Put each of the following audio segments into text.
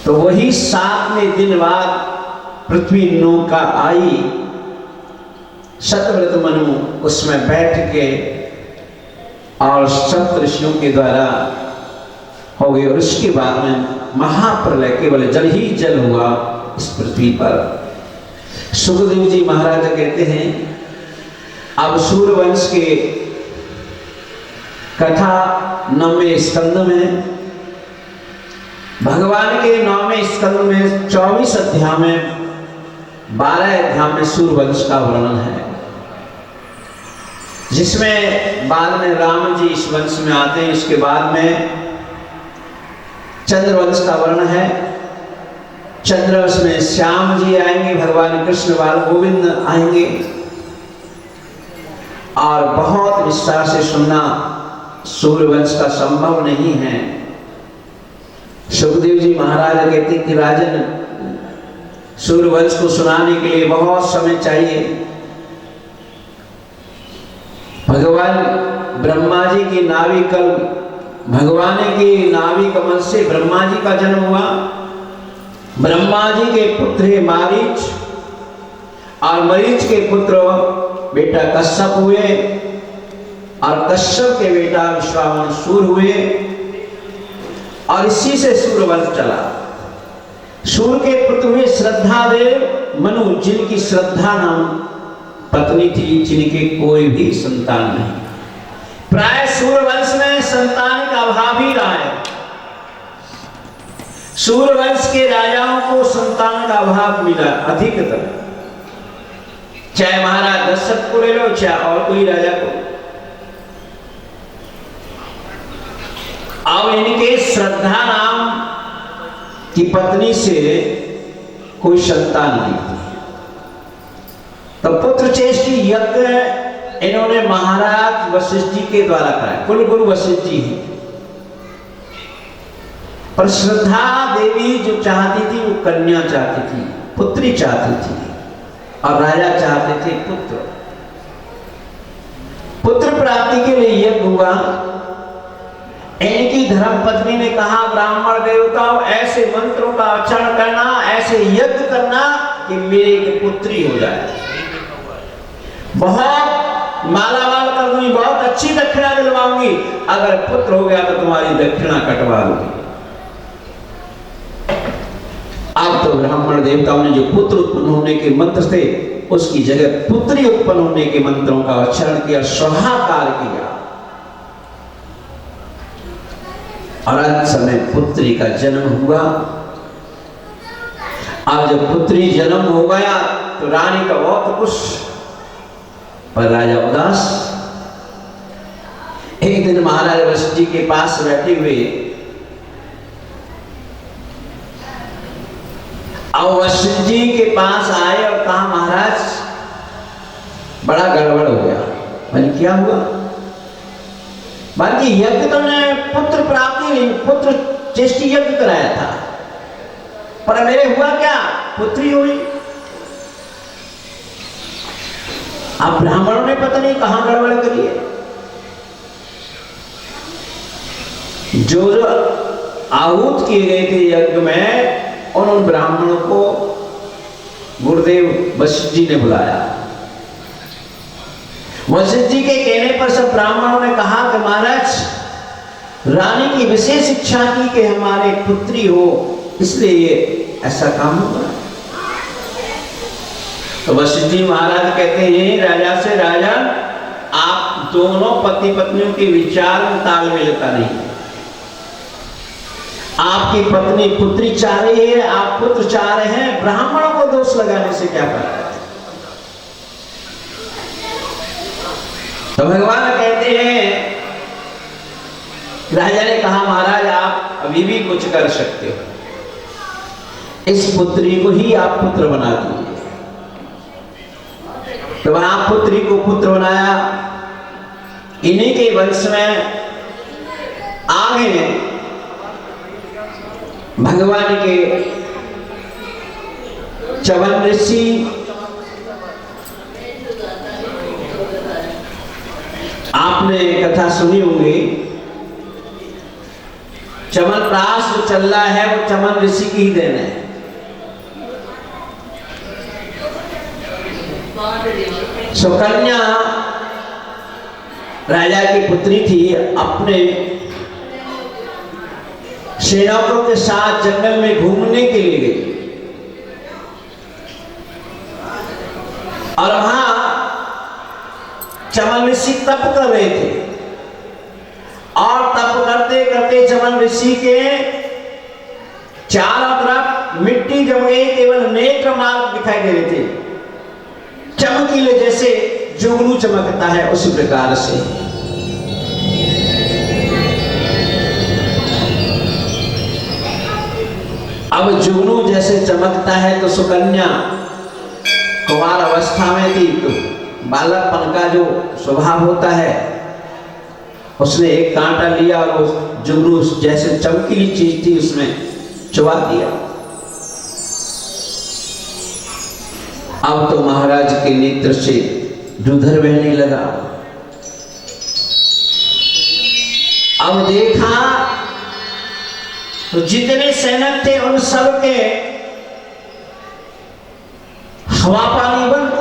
तो वही 7वें दिन बाद पृथ्वी नौका आई, सतव्रत मनु उसमें बैठ के और सप्त ऋषियों के द्वारा हो गई। और उसके बाद में महाप्रलय, केवल जल ही जल हुआ इस पृथ्वी पर। सुखदेव जी महाराज कहते हैं अब सूर्यवंश के कथा 9वें स्कंद में, भगवान के 9वें स्कंद में 24 अध्याय में 12 अध्याय में सूर्यवंश का वर्णन है, जिसमें बाद में राम जी इस वंश में आते हैं। इसके बाद में चंद्रवंश का वर्णन है। चंद्रवंश में श्याम जी आएंगे, भगवान कृष्ण बाल गोविंद आएंगे, और बहुत विस्तार से सुनना सूर्यवंश का संभव नहीं है। सुखदेव जी महाराज कहते कि राजन, सूर्यवंश को सुनाने के लिए बहुत समय चाहिए। भगवान ब्रह्मा जी की नाभि कल, भगवान की नाभि कमल से ब्रह्मा जी का जन्म हुआ। ब्रह्मा जी के पुत्र है मारीच, और मरीच के पुत्र बेटा कश्यप हुए, और कश्यप के बेटा विश्वावसुर हुए, और इसी से सूर्यवंश चला। सूर्य के पुत्र हुए श्रद्धादेव मनु, जिनकी श्रद्धा नाम पत्नी थी, जिनके कोई भी संतान नहीं। प्राय सूर्यवंश में संतान का अभाव ही रहा है। सूर्यवंश के राजाओं को संतान का अभाव मिला अधिकतर, चाहे महाराज दशरथ को ले लो, चाहे और कोई राजा को। अब इनके श्रद्धा नाम की पत्नी से कोई संतान नहीं थी, तो पुत्र चेष्टि यज्ञ इन्होंने महाराज वशिष्ठ जी के द्वारा कराया। कुलगुरु वशिष्ठ जी हैं, पर श्रद्धा देवी जो चाहती थी वो कन्या चाहती थी, पुत्री चाहती थी, और राजा चाहते थे पुत्र। पुत्र प्राप्ति के लिए यज्ञ हुआ। इनकी धर्मपत्नी ने कहा ब्राह्मण देवताओं, ऐसे मंत्रों का उच्चारण करना, ऐसे यज्ञ करना कि मेरी एक पुत्री हो जाए। बहुत मालामाल कर दूंगी, बहुत अच्छी दक्षिणा दिलवाऊंगी, अगर पुत्र हो गया तो तुम्हारी दक्षिणा कटवा दूंगी। अब तो ब्राह्मण देवताओं ने जो पुत्र उत्पन्न होने के मंत्र थे, उसकी जगह पुत्री उत्पन्न होने के मंत्रों का उच्चारण किया, स्वाहाकार किया, और अंत समय पुत्री का जन्म हुआ। अब जब पुत्री जन्म हो गया तो रानी का बहुत खुश, पर राजा उदास। एक दिन महाराज वशिष्ठ जी के पास बैठे हुए, अब वशिष्ठ जी के पास आए और कहा महाराज बड़ा गड़बड़ हो गया। मैंने क्या हुआ? बाकी यज्ञ तो ने पुत्र प्राप्ति नहीं, पुत्र चेष्टि यज्ञ कराया था, पर मेरे हुआ क्या? पुत्री हुई। अब ब्राह्मणों ने पता नहीं कहां गड़बड़ करी है। जो जो आहूत किए गए थे यज्ञ में, उन ब्राह्मणों को गुरुदेव वशिष्ठ जी ने बुलाया। वशिष्ठ जी के कहने पर सब ब्राह्मणों ने कहा कि महाराज, रानी की विशेष इच्छा की कि हमारे पुत्री हो, इसलिए ये ऐसा काम हुआ। तो वशिष्ठ जी महाराज कहते हैं राजा से, राजा आप दोनों पति पत्नियों के विचार में तालमेलता नहीं। आपकी पत्नी पुत्री चाह रही है, आप पुत्र चाह रहे हैं, ब्राह्मणों को दोष लगाने से क्या फायदा? तो भगवान कहते हैं, राजा ने कहा महाराज आप अभी भी कुछ कर सकते हो, इस पुत्री को ही आप पुत्र बना दीजिए। तो वहां पुत्री को पुत्र बनाया। इन्हीं के वंश में आगे भगवान के चवन ऋषि, आपने कथा सुनी होगी, चमनप्राश जो चल रहा है वो चमन ऋषि की ही देन है। सुकन्या राजा की पुत्री थी, अपने सेवकों के साथ जंगल में घूमने के लिए गई और वहां चमन ऋषि तप कर रहे थे और तप करते करते चमन ऋषि के चारों तरफ मिट्टी जम गई, केवल नेत्र मार्ग दिखाई दे रहे थे, चमकीले जैसे जुगनू चमकता है उसी प्रकार से। अब जुगनू जैसे चमकता है तो सुकन्या कुमार अवस्था में थी, तो बालकपन का जो स्वभाव होता है, उसने एक कांटा लिया और वो जुगनू जैसे चमकीली चीज थी उसमें चबा दिया। अब तो महाराज के नेत्र से दूधर बहने लगा। अब देखा तो जितने सैनिक थे उन सब के हवा पानी बंद,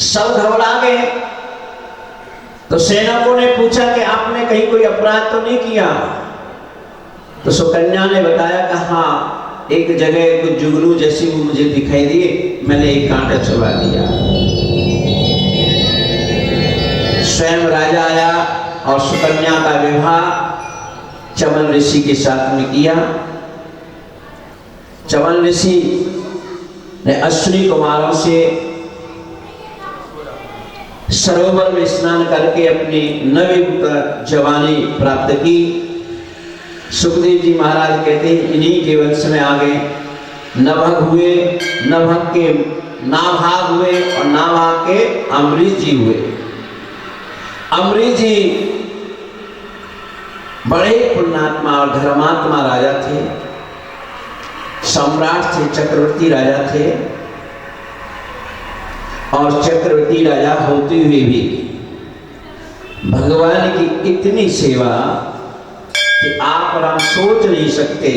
सब घबरा गए। तो सैनिकों ने पूछा कि आपने कहीं कोई अपराध तो नहीं किया? तो सुकन्या ने बताया कि हाँ, एक जगह कुछ जुगनू जैसी वो मुझे दिखाई दिए, मैंने एक कांटा चबा दिया। स्वयं राजा आया और सुकन्या का विवाह चमन ऋषि के साथ में किया। चमन ऋषि ने अश्विनी कुमारों से सरोवर में स्नान करके अपनी नवयुक्त जवानी प्राप्त की। सुखदेव जी महाराज कहते हैं इन्हीं के वंश में आगे नभग हुए, नभग के नाभाग हुए और नाभाग के अमरीश जी हुए। अमरीश जी बड़े पुण्यात्मा और धर्मात्मा राजा थे, सम्राट थे, चक्रवर्ती राजा थे। और चक्रवर्ती राजा होते हुए भी भगवान की इतनी सेवा कि आप और हम सोच नहीं सकते।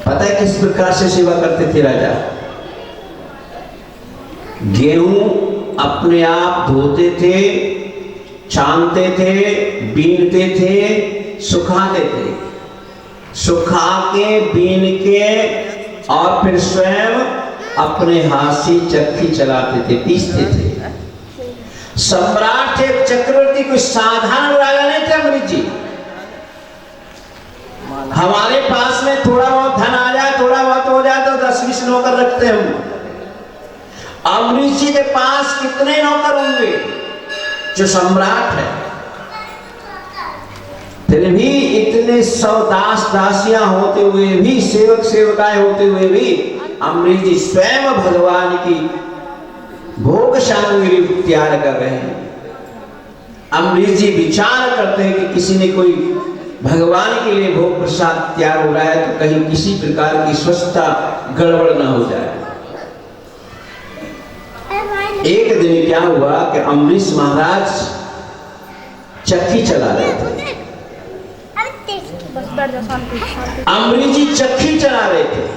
पता है किस प्रकार से सेवा करते थे राजा? गेहूं अपने आप धोते थे, छानते थे, बीनते थे, सुखाते थे, सुखा के बीन के और फिर स्वयं अपने हाथ से चक्की चलाते थे, पीसते थे। सम्राट थे, चक्रवर्ती कोई साधारण राजा नहीं थे अमरीश जी। हमारे पास में थोड़ा बहुत धन आ जाए, थोड़ा बहुत हो जाए तो 10-20 नौकर रखते हम। अमरीश जी के पास कितने नौकर होंगे? जो सम्राट है, फिर भी इतने 100 दास दासियां होते हुए भी, सेवक सेवकाएं होते हुए भी अमरीश जी स्वयं भगवान की भोग सामग्री तैयार कर रहे हैं। अमरीश जी विचार करते हैं कि किसी ने कोई भगवान के लिए भोग प्रसाद तैयार हो रहा है तो कहीं किसी प्रकार की स्वच्छता गड़बड़ ना हो जाए। एक दिन क्या हुआ कि अमरीश महाराज चक्की चला रहे थे। अमरीश जी चक्की चला रहे थे।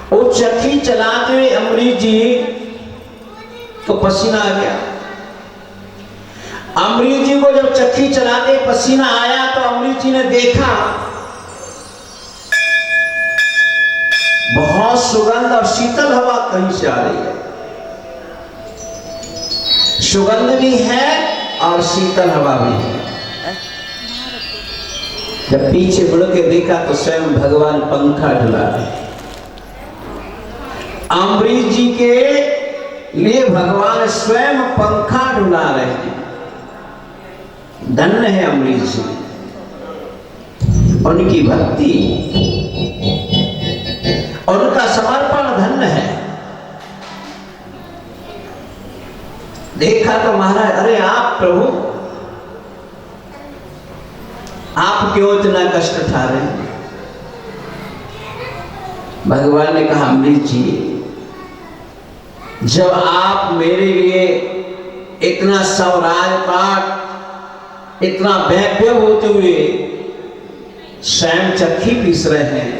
वो चक्की चलाते हुए अमरीश जी को पसीना आ गया। अमरीश जी को जब चक्की चलाते पसीना आया तो अमरीश जी ने देखा बहुत सुगंध और शीतल हवा कहीं से आ रही है। सुगंध भी है और शीतल हवा भी है। जब पीछे मुड़ के देखा तो स्वयं भगवान पंखा डुला रहे। अमरीश जी के लिए भगवान स्वयं पंखा डुला रहे हैं। धन्य है अमरीश जी, उनकी भक्ति, उनका समर्पण धन्य है। देखा तो महाराज, अरे आप प्रभु, आप क्यों इतना कष्ट उठा रहे हैं? भगवान ने कहा अमरीश जी, जब आप मेरे लिए इतना सब राजपाट इतना वैभव होते हुए स्वयं चक्की पीस रहे हैं,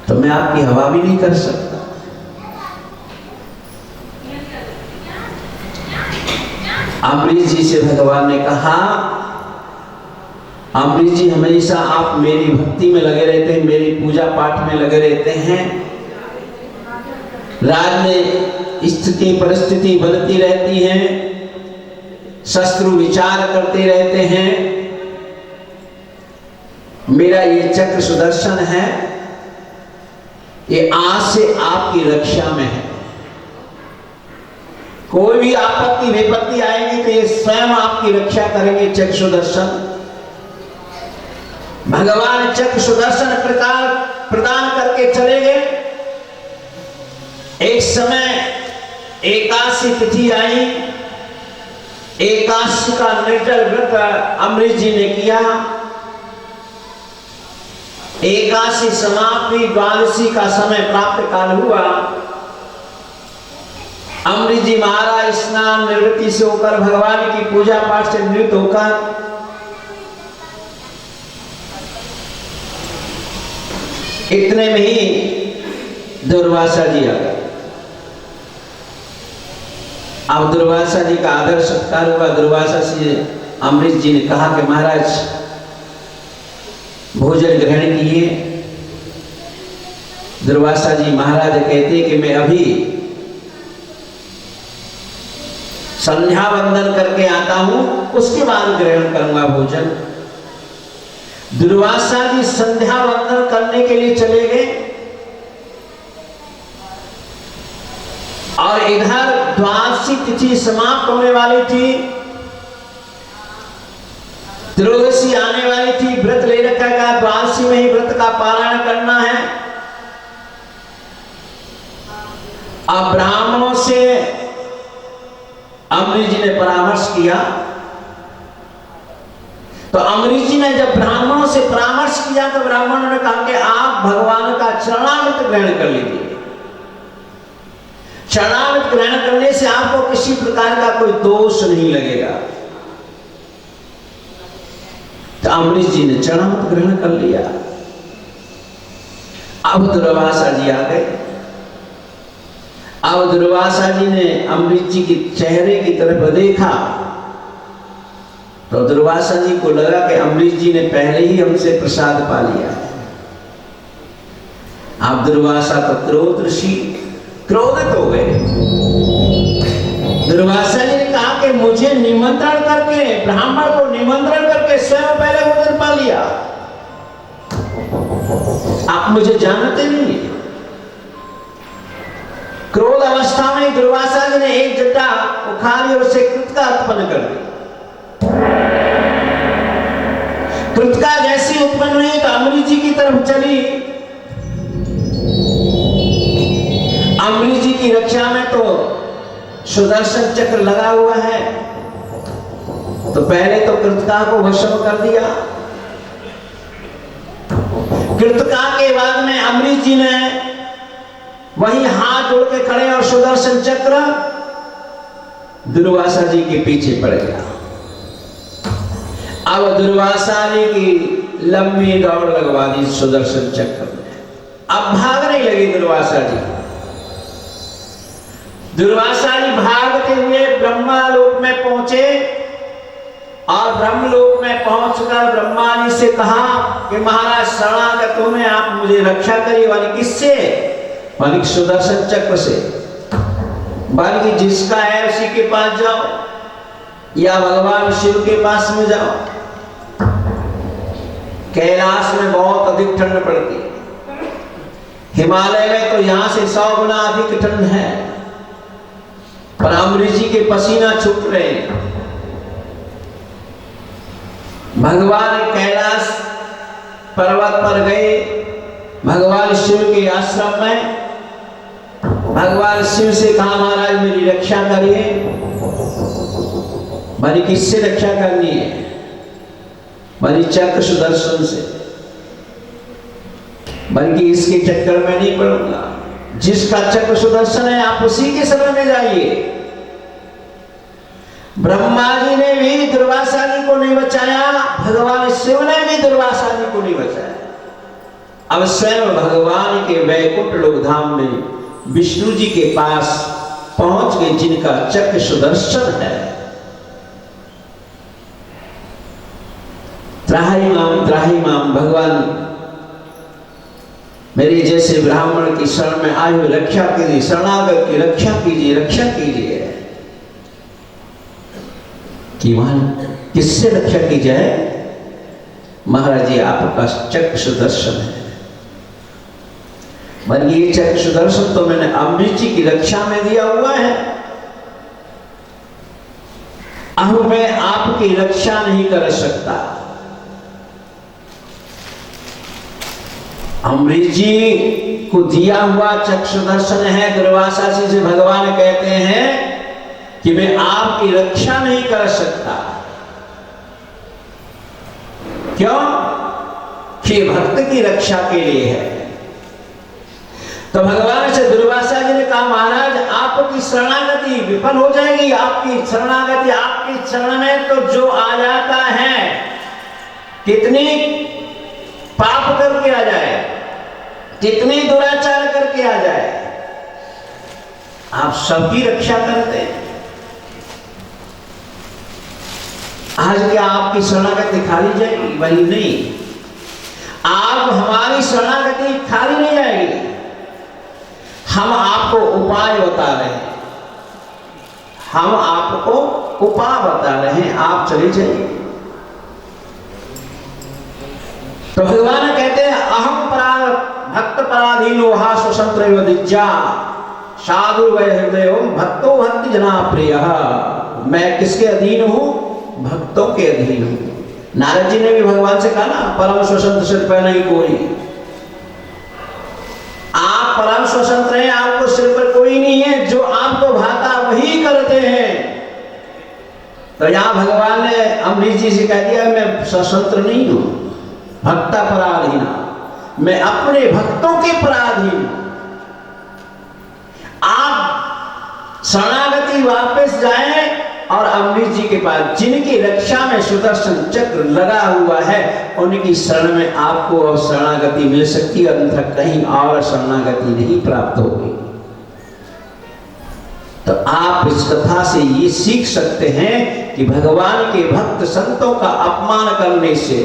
तो मैं आपकी हवा भी नहीं कर सकता। अमरीश जी से भगवान ने कहा, अमरीश जी हमेशा आप मेरी भक्ति में लगे रहते हैं, मेरी पूजा पाठ में लगे रहते हैं, राज में स्थिति परिस्थिति बदलती रहती है, शत्रु विचार करते रहते हैं, मेरा ये चक्र सुदर्शन है, ये आज से आपकी रक्षा में है। कोई भी आपत्ति विपत्ति आएगी तो ये स्वयं आपकी रक्षा करेंगे चक्र सुदर्शन। भगवान चक्र सुदर्शन प्रकार प्रदान करके चले गए। एक समय एकादशी तिथि आई, एकादशी का निर्जल व्रत अमरीश जी ने किया। एकादशी समाप्ति, द्वादशी का समय प्राप्त काल हुआ। अमरीश जी महाराज स्नान निवृत्ति से होकर भगवान की पूजा पाठ से निवृत्त होकर इतने में ही दुर्वासा जी आ गए। अब दुर्वासा जी का आदर सत्कार हुआ। दुर्वासा से अमरीश जी ने कहा कि महाराज भोजन ग्रहण किए। दुर्वासा जी महाराज कहते कि मैं अभी संध्या वंदन करके आता हूं, उसके बाद ग्रहण करूंगा भोजन। दुर्वासा जी संध्या वंदन करने के लिए चले गए और इधर द्वादशी तिथि समाप्त होने वाली थी, त्रयोदशी आने वाली थी। व्रत ले रखा गया, द्वादशी में ही व्रत का पालन करना है। अब ब्राह्मणों से अमरीश जी ने परामर्श किया। तो अमरीश जी ने जब ब्राह्मणों से परामर्श किया तो ब्राह्मणों ने कहा कि आप भगवान का चरणामृत ग्रहण कर लीजिए। चरणामृत ग्रहण करने से आपको किसी प्रकार का कोई दोष नहीं लगेगा। तो अमरीश जी ने चरणामृत ग्रहण कर लिया। अब दुर्वासा जी आ गए। अब दुर्वासा जी ने अमरीश जी के चेहरे की तरफ देखा तो दुर्वासा जी को लगा कि अमरीश जी ने पहले ही हमसे प्रसाद पा लिया है। अब दुर्वासा तो क्रोधित हो गए। दुर्वासा जी ने कहा कि मुझे निमंत्रण करके, ब्राह्मण को निमंत्रण करके स्वयं पहले भोजन पा लिया, आप मुझे जानते नहीं। क्रोध अवस्था में दुर्वासा जी ने एक जटा उखाड़ी और उसे कृतका उत्पन्न कर दी। कृतका जैसी उत्पन्न हुई तो अमरीश जी की तरफ चली। अमरीश जी की रक्षा में तो सुदर्शन चक्र लगा हुआ है, तो पहले तो कृतका को भस्म कर दिया। कृतका के बाद में अमरीश जी ने वही हाथ जोड़ के खड़े और सुदर्शन चक्र दुर्वासा जी के पीछे पड़ गया। अब दुर्वासा जी की लंबी दौड़ लगवा दी सुदर्शन चक्र में। अब भागने लगी दुर्वासा जी। दुर्वासा जी भागते हुए ब्रह्मालोक में पहुंचे और ब्रह्मलोक में पहुंचकर ब्रह्मा जी से कहा कि महाराज शरणागत हूं मैं, आप मुझे रक्षा करिए। वाली किससे? वाली सुदर्शन चक्र से। वाली जिसका है उसी के पास जाओ या भगवान शिव के पास में जाओ। कैलाश में बहुत अधिक ठंड पड़ती है, हिमालय में तो यहां से 100 गुना अधिक ठंड है, पर अमरीश जी के पसीना छूट रहे हैं। भगवान कैलाश पर्वत पर गए, भगवान शिव के आश्रम में भगवान शिव से कहा महाराज मेरी रक्षा करिए। मानी किससे रक्षा करनी है? मानी चक्र सुदर्शन से। बल्कि इसके चक्कर में नहीं पड़ूंगा, जिसका चक्र सुदर्शन है आप उसी के शरण में जाइए। ब्रह्मा जी ने भी दुर्वासा जी को नहीं बचाया, भगवान शिव ने भी दुर्वासा जी को नहीं बचाया। अब स्वयं भगवान के वैकुंठ लोक धाम में विष्णु जी के पास पहुंच गए, जिनका चक्र सुदर्शन है। त्राहिमाम भगवान मेरे जैसे ब्राह्मण की शरण में आयु रक्षा कीजिए, शरणागत की रक्षा कीजिए, रक्षा कीजिए। कि वहां किससे रक्षा की जाए? महाराज जी आपके पास चक्र सुदर्शन है। पर ये चक्र सुदर्शन तो मैंने अमृत जी की रक्षा में दिया हुआ है, अब मैं आपकी रक्षा नहीं कर सकता। अमृत जी को दिया हुआ चक्र सुदर्शन है। दुर्वासा जी से भगवान कहते हैं कि मैं आपकी रक्षा नहीं कर सकता। क्यों? कि भक्त की रक्षा के लिए है। तो भगवान से दुर्वासा जी ने कहा, महाराज आपकी शरणागति विफल हो जाएगी। आपकी शरणागति, आपकी शरण में तो जो आ जाता है, कितनी पाप करके आ जाए, कितनी दुराचार करके आ जाए, आप सबकी रक्षा करते हैं। आज क्या आपकी शरणागति खाली जाएगी? वही नहीं, आप हमारी शरणागति खाली नहीं जाएगी। हम आपको उपाय बता रहे हैं, हम आपको उपाय बता रहे हैं, आप चले जाइए। तो भगवान कहते हैं, अहम भक्त पराधीनो हा स्वतंत्र दिज्जा साधु वै हृदय भक्तो भक्ति जना प्रिय। मैं किसके अधीन हूं? भक्तों के अधीन हूं। नारद जी ने भी भगवान से कहा ना, परम स्वतंत्र सिर पर नहीं कोई। आप परम स्वतंत्र हैं, आपको सिर पर कोई नहीं है, जो आपको भाता वही करते हैं। तो यहां भगवान ने अमरीश जी से कह दिया, मैं स्वतंत्र नहीं हूं, भक्ता पराधीन, मैं अपने भक्तों के पराधीन। आप शरणागति वापस जाएं और अमरीश जी के पास, जिनकी रक्षा में सुदर्शन चक्र लगा हुआ है, उनकी शरण में आपको और शरणागति मिल सकती है, अन्यथा कहीं और शरणागति नहीं प्राप्त होगी। तो आप इस कथा से ये सीख सकते हैं कि भगवान के भक्त संतों का अपमान करने से,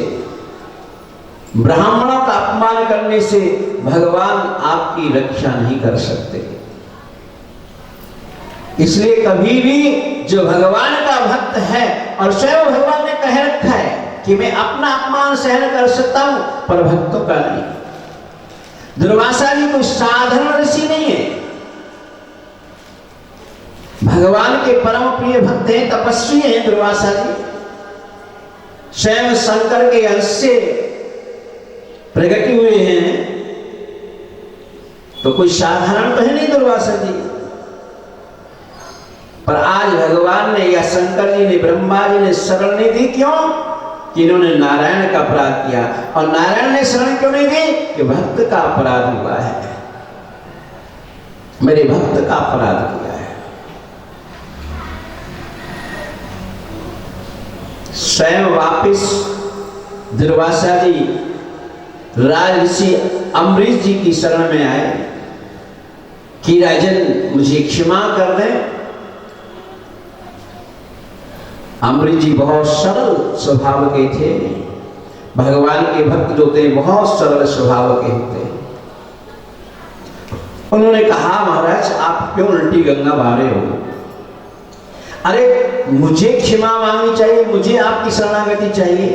ब्राह्मणों का अपमान करने से भगवान आपकी रक्षा नहीं कर सकते। इसलिए कभी भी जो भगवान का भक्त है, और स्वयं भगवान ने कह रखा है कि मैं अपना अपमान सहन कर सकता हूं, पर भक्तों का नहीं। दुर्वासा जी कोई साधारण ऋषि नहीं है, भगवान के परम प्रिय भक्त हैं, तपस्वी हैं दुर्वासा जी। स्वयं शंकर के अंश से प्रकट हुए हैं, तो कोई साधारण तो है नहीं दुर्वासा जी। पर आज भगवान ने या शंकर जी ने, ब्रह्मा जी ने शरण नहीं दी। क्यों? कि इन्होंने नारायण का अपराध किया। और नारायण ने शरण क्यों नहीं दी? कि भक्त का अपराध हुआ है, मेरे भक्त का अपराध किया है। स्वयं वापिस दुर्वासा जी राजऋषि अमरीश जी की शरण में आए कि राजन मुझे क्षमा कर दें। अमरीश जी बहुत सरल स्वभाव के थे। भगवान के भक्त जो थे बहुत सरल स्वभाव के होते। उन्होंने कहा, महाराज आप क्यों उल्टी गंगा बहा रहे हो? अरे मुझे क्षमा मांगनी चाहिए, मुझे आपकी शरणागति चाहिए,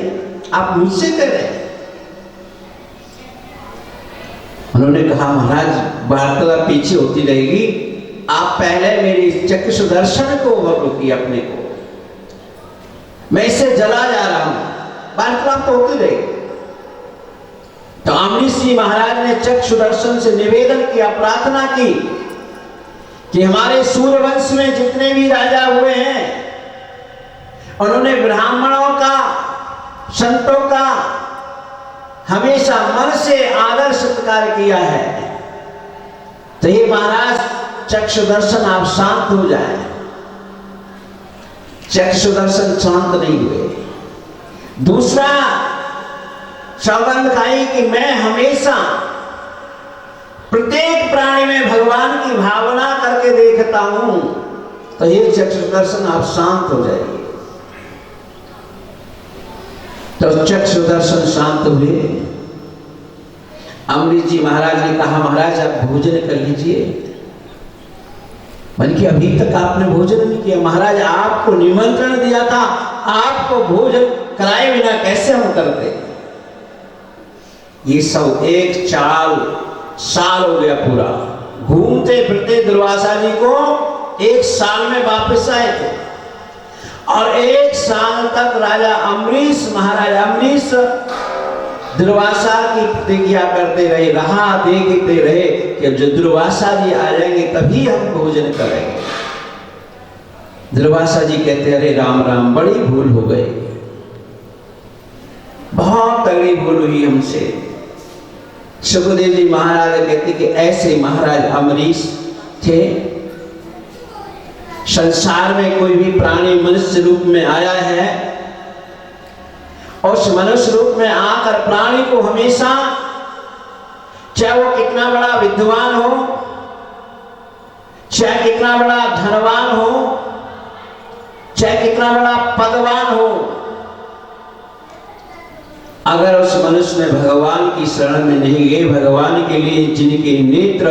आप मुझसे कर रहे हैं। उन्होंने कहा, महाराज वार्तालाप पीछे होती रहेगी, आप पहले मेरे चक्र सुदर्शन को रोकिए अपने को, मैं इससे जला जा रहा हूं, वार्तालाप तो होती रहेगी। तो अमरीश जी महाराज ने चक्र सुदर्शन से निवेदन किया, प्रार्थना की कि हमारे सूर्यवंश में जितने भी राजा हुए हैं, उन्होंने ब्राह्मणों का, संतों का हमेशा मन से आदर सत्कार किया है। तो ये महाराज चक्षुदर्शन आप शांत हो जाए, चक्षुदर्शन शांत नहीं हुए। दूसरा सौगंध खाई कि मैं हमेशा प्रत्येक प्राणी में भगवान की भावना करके देखता हूं, तो ये चक्षुदर्शन आप शांत हो जाएंगे। तो चक्षुदर्शन शांत हुए। अमृत जी महाराज ने कहा, महाराज आप भोजन कर लीजिए। मैंने कि अभी तक आपने भोजन नहीं किया। महाराज आपको निमंत्रण दिया था, आपको भोजन कराए बिना कैसे हम करते। ये सब एक साल हो गया पूरा, घूमते फिरते दुर्वासा जी को 1 साल में वापस आए थे। और 1 साल तक राजा अम्बरीश, महाराज अम्बरीश दुर्वासा की प्रतिज्ञा करते रहे, राह देखते रहे कि जो दुर्वासा जी आ जाएंगे तभी हम भोजन करेंगे। दुर्वासा जी कहते, अरे राम राम, बड़ी भूल हो गई, बहुत तगड़ी भूल हुई हमसे। सुखदेव जी महाराज कहते कि ऐसे महाराज अम्बरीश थे। संसार में कोई भी प्राणी मनुष्य रूप में आया है, और उस मनुष्य रूप में आकर प्राणी को हमेशा, चाहे वो कितना बड़ा विद्वान हो, चाहे कितना बड़ा धनवान हो, चाहे कितना बड़ा पदवान हो, अगर उस मनुष्य में भगवान की शरण में नहीं गए, भगवान के लिए जिनके नेत्र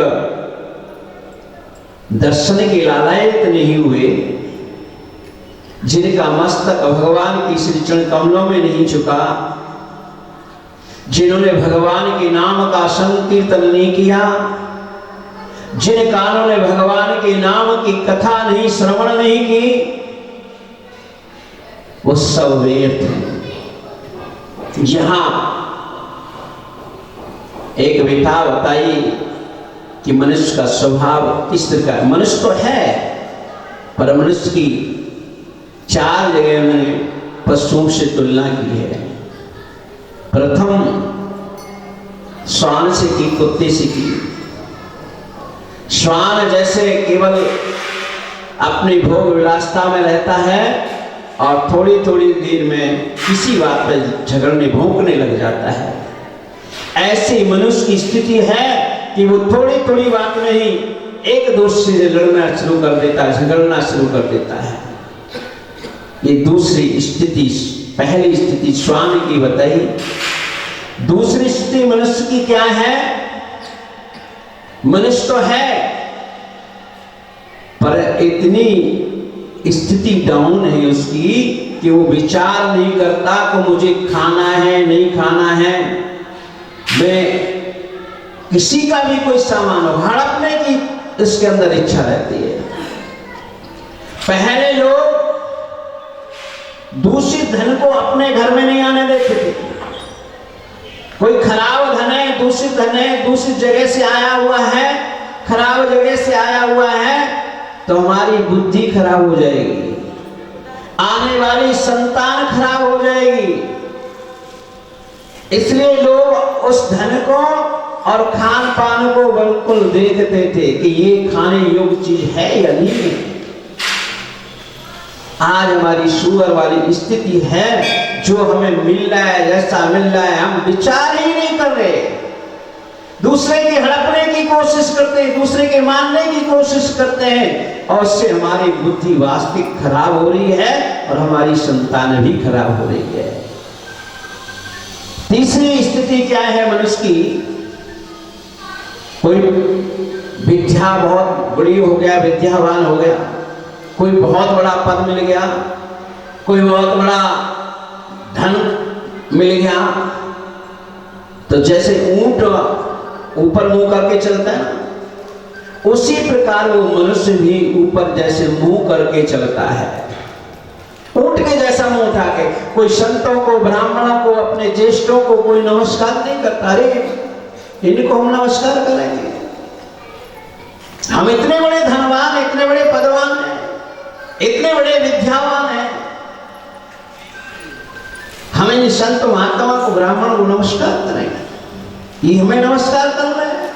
दर्शन के लालायित नहीं हुए, जिनका मस्तक भगवान की श्री चरण कमलों में नहीं झुका, जिन्होंने भगवान के नाम का संकीर्तन नहीं किया, जिन कानों ने भगवान के नाम की कथा नहीं श्रवण नहीं की, वो सब व्यर्थ हैं। यहां एक विधा बताई कि मनुष्य का स्वभाव किस तरह का। मनुष्य तो है, पर मनुष्य की 4 जगह उन्होंने पशुओं से तुलना की है। प्रथम श्वान से की, कुत्ते से की। श्वान जैसे केवल अपनी भोग विलासता में रहता है और थोड़ी थोड़ी देर में किसी बात पर झगड़ने भौंकने लग जाता है, ऐसी मनुष्य की स्थिति है कि वो थोड़ी थोड़ी बात में ही एक दूसरे से लड़ना शुरू कर देता है, झगड़ना शुरू कर देता है। ये दूसरी स्थिति। पहली स्थिति श्वान की बताई। दूसरी स्थिति मनुष्य की क्या है? मनुष्य तो है, पर इतनी स्थिति डाउन है उसकी कि वो विचार नहीं करता कि मुझे खाना है नहीं खाना है। मैं किसी का भी कोई सामान हो, हड़पने की इसके अंदर इच्छा रहती है। पहले लोग दूषित धन को अपने घर में नहीं आने देते थे। कोई खराब धन है, दूषित धन है, दूषित जगह से आया हुआ है, खराब जगह से आया हुआ है, तो हमारी बुद्धि खराब हो जाएगी, आने वाली संतान खराब हो जाएगी। इसलिए लोग उस धन को और खान पान को बिल्कुल देखते थे कि ये खाने योग्य चीज है या नहीं है। आज हमारी शुगर वाली स्थिति है, जो हमें मिल रहा है, जैसा मिल रहा है, हम विचार ही नहीं कर रहे। दूसरे के हड़पने की कोशिश करते हैं, दूसरे के मानने की कोशिश करते हैं, और उससे हमारी बुद्धि वास्तविक खराब हो रही है और हमारी संतान भी खराब हो रही है। तीसरी स्थिति क्या है मनुष्य की? कोई विद्या बहुत बड़ी हो गया, विद्यावान हो गया, कोई बहुत बड़ा पद मिल गया, कोई बहुत बड़ा धन मिल गया, तो जैसे ऊंट ऊपर मुंह करके चलता है ना, उसी प्रकार वो मनुष्य भी ऊपर जैसे मुंह करके चलता है, ऊंट के जैसा मुंह उठा के। कोई संतों को, ब्राह्मणों को, अपने ज्येष्ठों को कोई नमस्कार नहीं करता। अरे इनको हम नमस्कार करेंगे, हम इतने बड़े धनवान, इतने बड़े पदवान हैं, इतने बड़े विद्यावान हैं, हम इन संत महात्मा को, ब्राह्मणों को नमस्कार करेंगे? ये हमें नमस्कार कर रहे हैं।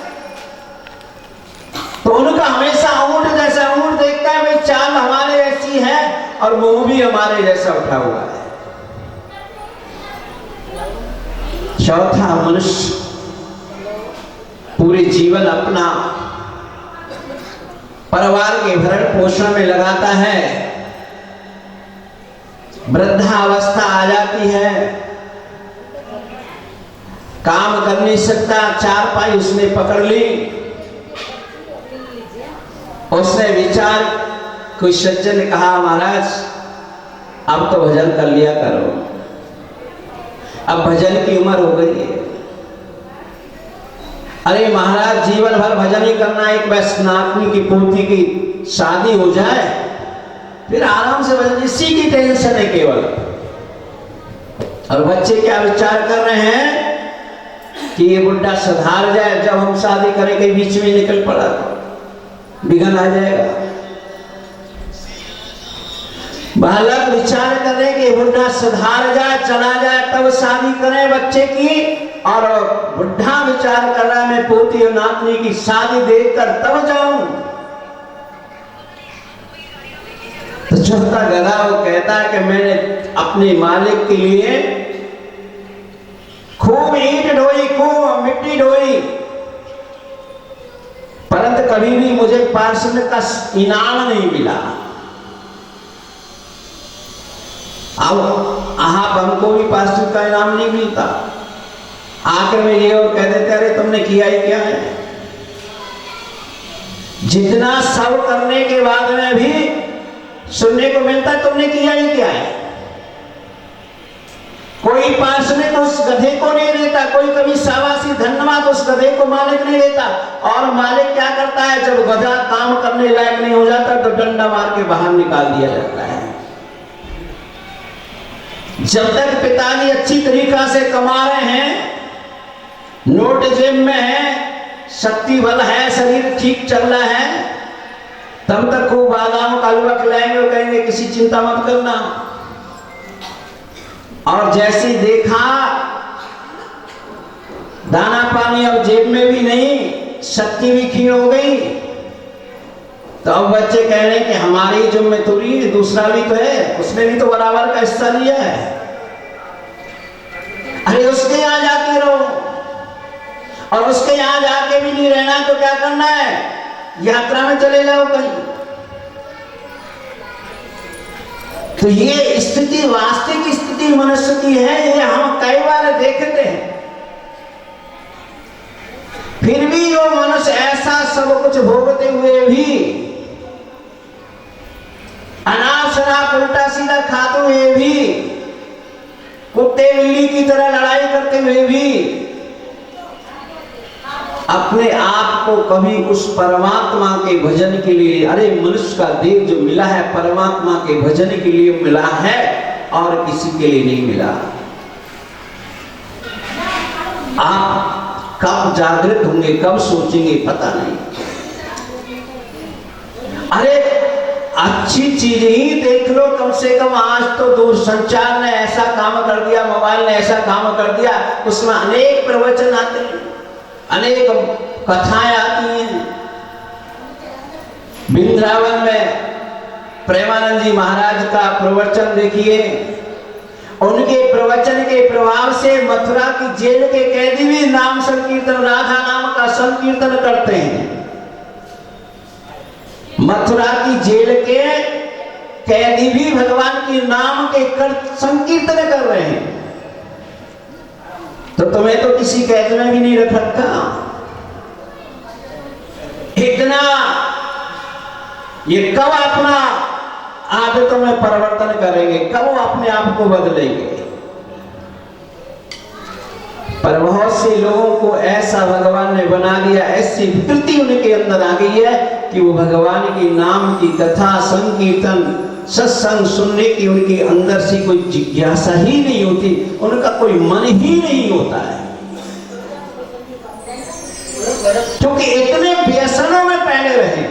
तो उनका हमेशा ऊंट जैसा, ऊंट देखता है भाई चाल हमारे ऐसी है और मुंह भी हमारे जैसा उठा हुआ है। चौथा, मनुष्य पूरे जीवन अपना परिवार के भरण पोषण में लगाता है, वृद्धावस्था आ जाती है, काम कर नहीं सकता, चारपाई उसने पकड़ ली, उसने विचार, कोई सज्जन ने कहा महाराज अब तो भजन कर लिया करो, अब भजन की उम्र हो गई है। अरे महाराज जीवन भर भजन ही करना, एक वैष्णव की पोती की शादी हो जाए फिर आराम से भजन, इसी की टेंशन है केवल। और बच्चे क्या विचार कर रहे हैं कि ये बुढ़ा सुधार जाए, जब हम शादी करेंगे बीच में निकल पड़ा तो बिगन आ जाएगा। बालक विचार करें कि बुढ़ा सुधार जाए, चला जाए, तब शादी करें बच्चे की, और बुढ़ा विचार कर रहा है मैं पोती और नातनी की शादी देखकर तब जाऊं। तो चौथा गधा वो कहता है कि मैंने अपने मालिक के लिए खूब ईंट ढोई, खूब मिट्टी ढोई, परंतु कभी भी मुझे पार्षद का इनाम नहीं मिला। अब आप हमको भी पार्षद का इनाम नहीं मिलता, आखिर में ये और कह देते अरे तुमने किया ही क्या है। जितना सब करने के बाद में भी सुनने को मिलता है तुमने किया ही क्या है। कोई पार्षद तो उस गधे को नहीं देता, कोई कभी शाबाशी धन्यवाद उस गधे को मालिक नहीं देता, और मालिक क्या करता है जब गधा काम करने लायक नहीं हो जाता तो डंडा मार के बाहर निकाल दिया जाता है। जब तक पिताजी अच्छी तरीका से कमा रहे हैं, नोट जेब में है, शक्ति बल है, शरीर ठीक चल रहा है, तब तक खूब बादाम का हलवा खिलाएंगे और कहेंगे किसी चिंता मत करना। और जैसे देखा दाना पानी अब जेब में भी नहीं, शक्ति भी क्षीण हो गई, तो अब बच्चे कह रहे हैं कि हमारी जिम्मेदारी, दूसरा भी तो है, उसने भी तो बराबर का हिस्सा लिया है। अरे उसके यहां जाके रहो, और उसके यहां जाके भी नहीं रहना तो क्या करना है, यात्रा में चले जाओ कहीं। तो ये स्थिति वास्तविक स्थिति मनुष्य की है, ये हम कई बार देखते हैं। फिर भी वो मनुष्य ऐसा सब कुछ भोगते हुए भी, अनाप शराब उल्टा सीधा खाते हुए भी, कुत्ते बिल्ली की तरह लड़ाई करते हुए भी अपने आप को कभी उस परमात्मा के भजन के लिए, अरे मनुष्य का देह जो मिला है परमात्मा के भजन के लिए मिला है और किसी के लिए नहीं मिला। आप कब जागृत होंगे, कब सोचेंगे पता नहीं। अरे अच्छी चीज ही देख लो कम से कम। आज तो दूरसंचार ने ऐसा काम कर दिया, मोबाइल ने ऐसा काम कर दिया, उसमें अनेक प्रवचन आते हैं, अनेक कथाएं आती हैं। वृंदावन में प्रेमानंद जी महाराज का प्रवचन देखिए, उनके प्रवचन के प्रभाव से मथुरा की जेल के कैदी भी नाम संकीर्तन, राधा नाम का संकीर्तन करते हैं। मथुरा की जेल के कैदी भी भगवान के नाम के संकीर्तन कर रहे हैं। तो तुम्हें तो किसी कैद में भी नहीं रख रखा। इतना ये कब अपना आदतों में परिवर्तन करेंगे, कब अपने आप को बदलेंगे। पर बहुत से लोगों को ऐसा भगवान ने बना दिया, ऐसी वृत्ति उनके अंदर आ गई है कि वो भगवान के नाम की कथा संकीर्तन सत्संग सुनने की उनके अंदर से कोई जिज्ञासा ही नहीं होती, उनका कोई मन ही नहीं होता है, क्योंकि इतने व्यसनों में पहले रहे।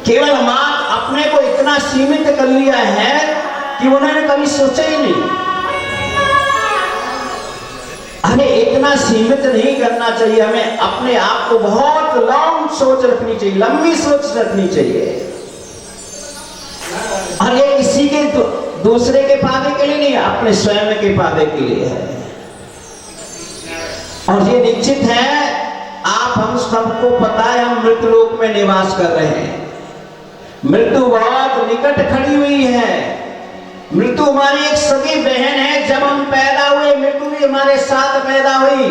केवल मां अपने को इतना सीमित कर लिया है कि उन्होंने कभी सोचा ही नहीं। हमें इतना सीमित नहीं करना चाहिए, हमें अपने आप को बहुत लॉन्ग सोच रखनी चाहिए, लंबी सोच रखनी चाहिए। और ये किसी के दूसरे के पावे के लिए नहीं, अपने स्वयं के पावे के लिए है। और ये निश्चित है, आप हम सबको पता है, हम मृत्यु लोक में निवास कर रहे हैं। मृत्यु बहुत निकट खड़ी हुई है। मृत्यु हमारी एक सगी बहन है। जब हम पैदा हुए मृत्यु भी हमारे साथ पैदा हुई।